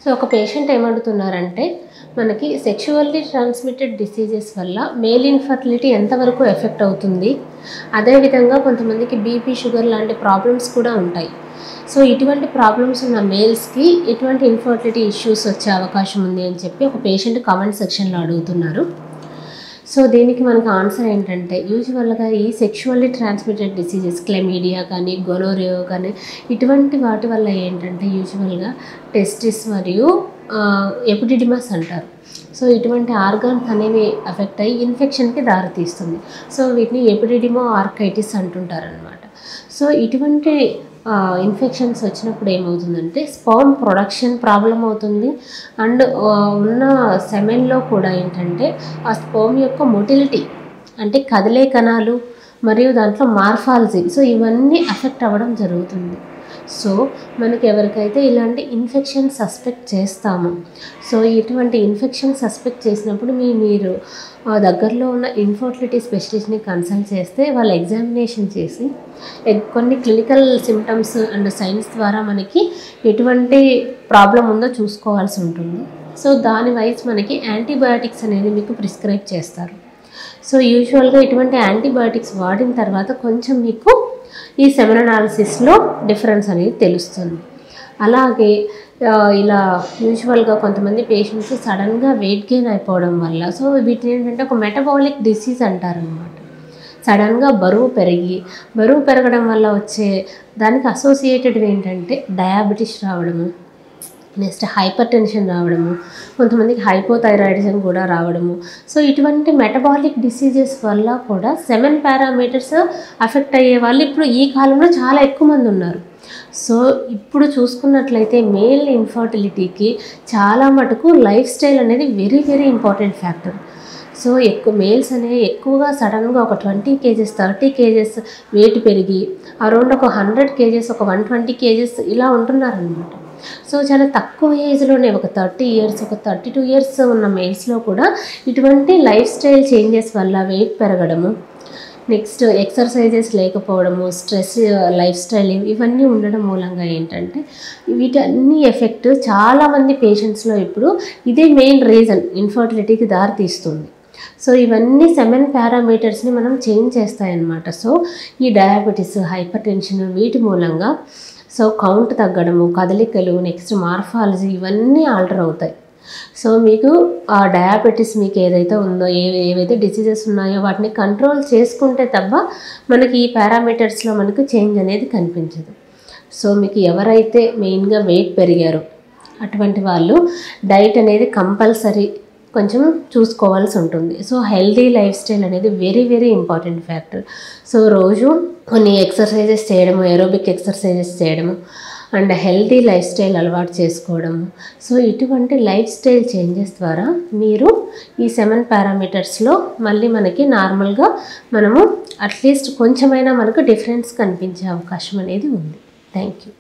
So ఒక patient ఏమడుగుతున్నారంటే మనకి sexually transmitted diseases వల్ల మేల్ ఇన్ఫర్టిలిటీ ఎంతవరకు ఎఫెక్ట్ అవుతుంది, అదేవిధంగా కొంతమందికి బీపీ షుగర్ లాంటి ప్రాబ్లమ్స్ కూడా ఉంటాయి. సో ఇటువంటి ప్రాబ్లమ్స్ ఉన్న మేల్స్కి ఎటువంటి ఇన్ఫర్టిలిటీ ఇష్యూస్ వచ్చే అవకాశం ఉంది అని చెప్పి ఒక పేషెంట్ కామెంట్ సెక్షన్లో అడుగుతున్నారు. సో దీనికి మనకు ఆన్సర్ ఏంటంటే యూజువల్గా ఈ సెక్షువల్లీ ట్రాన్స్మిటెడ్ డిసీజెస్ క్లెమీడియా కానీ గొనోరియా కానీ ఇటువంటి వాటి వల్ల ఏంటంటే యూజువల్గా టెస్టిస్ మరియు ఎపిడిడిమస్ అంటారు. సో ఇటువంటి ఆర్గాన్స్ అనేవి ఎఫెక్ట్ అయ్యి ఇన్ఫెక్షన్కి దారితీస్తుంది. సో వీటిని ఎపిడిడిమో ఆర్కైటిస్ అంటుంటారనమాట. సో ఇటువంటి ఇన్ఫెక్షన్స్ వచ్చినప్పుడు ఏమవుతుందంటే స్పర్మ్ ప్రొడక్షన్ ప్రాబ్లం అవుతుంది. అండ్ ఉన్న సెమెన్లో కూడా ఏంటంటే ఆ స్పర్మ్ యొక్క మొటిలిటీ అంటే కదిలే కణాలు మరియు దాంట్లో మార్ఫాలజీ సో ఇవన్నీ ఎఫెక్ట్ అవ్వడం జరుగుతుంది. సో మనకి ఎవరికైతే ఇలాంటి ఇన్ఫెక్షన్ సస్పెక్ట్ చేస్తామో సో ఇటువంటి ఇన్ఫెక్షన్ సస్పెక్ట్ చేసినప్పుడు మీరు దగ్గరలో ఉన్న ఇన్ఫర్టిలిటీ స్పెషలిస్ట్ని కన్సల్ట్ చేస్తే వాళ్ళు ఎగ్జామినేషన్ చేసి కొన్ని క్లినికల్ సిమ్టమ్స్ అండ్ సైన్స్ ద్వారా మనకి ఎటువంటి ప్రాబ్లం ఉందో చూసుకోవాల్సి ఉంటుంది. సో దాని వైజ్ మనకి యాంటీబయాటిక్స్ అనేది మీకు ప్రిస్క్రైబ్ చేస్తారు. సో యూజువల్గా ఇటువంటి యాంటీబయాటిక్స్ వాడిన తర్వాత కొంచెం మీకు ఈ సెమెన్ అనాలిసిస్లో డిఫరెన్స్ అనేది తెలుస్తుంది. అలాగే ఇలా యూజువల్గా కొంతమంది పేషెంట్స్ సడన్గా వెయిట్ గెయిన్ అయిపోవడం వల్ల సో వీటిని ఏంటంటే ఒక మెటబాలిక్ డిసీజ్ అంటారనమాట. సడన్గా బరువు పెరగడం వల్ల వచ్చే దానికి అసోసియేటెడ్ ఏంటంటే డయాబెటీస్ రావడము, నెక్స్ట్ హైపర్ టెన్షన్ రావడము, కొంతమందికి హైపోథైరాయిడిజం కూడా రావడము. సో ఇటువంటి మెటబాలిక్ డిసీజెస్ వల్ల కూడా సెమెన్ పారామీటర్స్ అఫెక్ట్ అయ్యే వాళ్ళు ఇప్పుడు ఈ కాలంలో చాలా ఎక్కువ మంది ఉన్నారు. సో ఇప్పుడు చూసుకున్నట్లయితే మేల్ ఇన్ఫర్టిలిటీకి చాలా మటుకు లైఫ్ స్టైల్ అనేది very very important factor. So males అనేవి ఎక్కువగా సడన్గా ఒక 20 kgs 30 kgs వెయిట్ పెరిగి అరౌండ్ ఒక 100 kgs ఒక 120 kgs ఇలా ఉంటున్నారనమాట. సో చాలా తక్కువ ఏజ్లోనే ఒక 30 years ఒక 32 years ఉన్న మేల్స్లో కూడా ఇటువంటి లైఫ్ స్టైల్ చేంజెస్ వల్ల వెయిట్ పెరగడము, నెక్స్ట్ ఎక్సర్సైజెస్ లేకపోవడము, స్ట్రెస్ లైఫ్ స్టైల్ ఇవన్నీ ఉండడం మూలంగా ఏంటంటే వీటన్ని ఎఫెక్ట్ చాలామంది పేషెంట్స్లో ఇప్పుడు ఇదే మెయిన్ రీజన్ ఇన్ఫర్టిలిటీకి దారితీస్తుంది. సో ఇవన్నీ సెమెన్ పారామీటర్స్ని మనం చేంజ్ చేస్తాయన్నమాట. సో ఈ డయాబెటీస్ హైపర్ టెన్షన్ వీటి మూలంగా సో కౌంట్ తగ్గడము, కదలికలు, నెక్స్ట్ మార్ఫాలజీ ఇవన్నీ ఆల్టర్ అవుతాయి. సో మీకు ఆ డయాబెటీస్ మీకు ఏదైతే ఉందో ఏవైతే డిసీజెస్ ఉన్నాయో వాటిని కంట్రోల్ చేసుకుంటే తప్ప మనకి ఈ పారామీటర్స్లో మనకు చేంజ్ అనేది కనిపించదు. సో మీకు ఎవరైతే మెయిన్గా వెయిట్ పెరిగారో అటువంటి వాళ్ళు డైట్ అనేది కంపల్సరీ కొంచెం చూసుకోవాల్సి ఉంటుంది. సో హెల్దీ లైఫ్ స్టైల్ అనేది very very important factor. So రోజు కొన్ని ఎక్సర్సైజెస్ చేయడము, ఏరోబిక్ ఎక్సర్సైజెస్ చేయడము అండ్ హెల్దీ లైఫ్ స్టైల్ అలవాటు చేసుకోవడము. సో ఇటువంటి లైఫ్ స్టైల్ చేంజెస్ ద్వారా మీరు ఈ సెమెన్ పారామీటర్స్లో మళ్ళీ మనకి నార్మల్గా మనము అట్లీస్ట్ కొంచెమైనా మనకు డిఫరెన్స్ కనిపించే అవకాశం అనేది ఉంది. Thank you.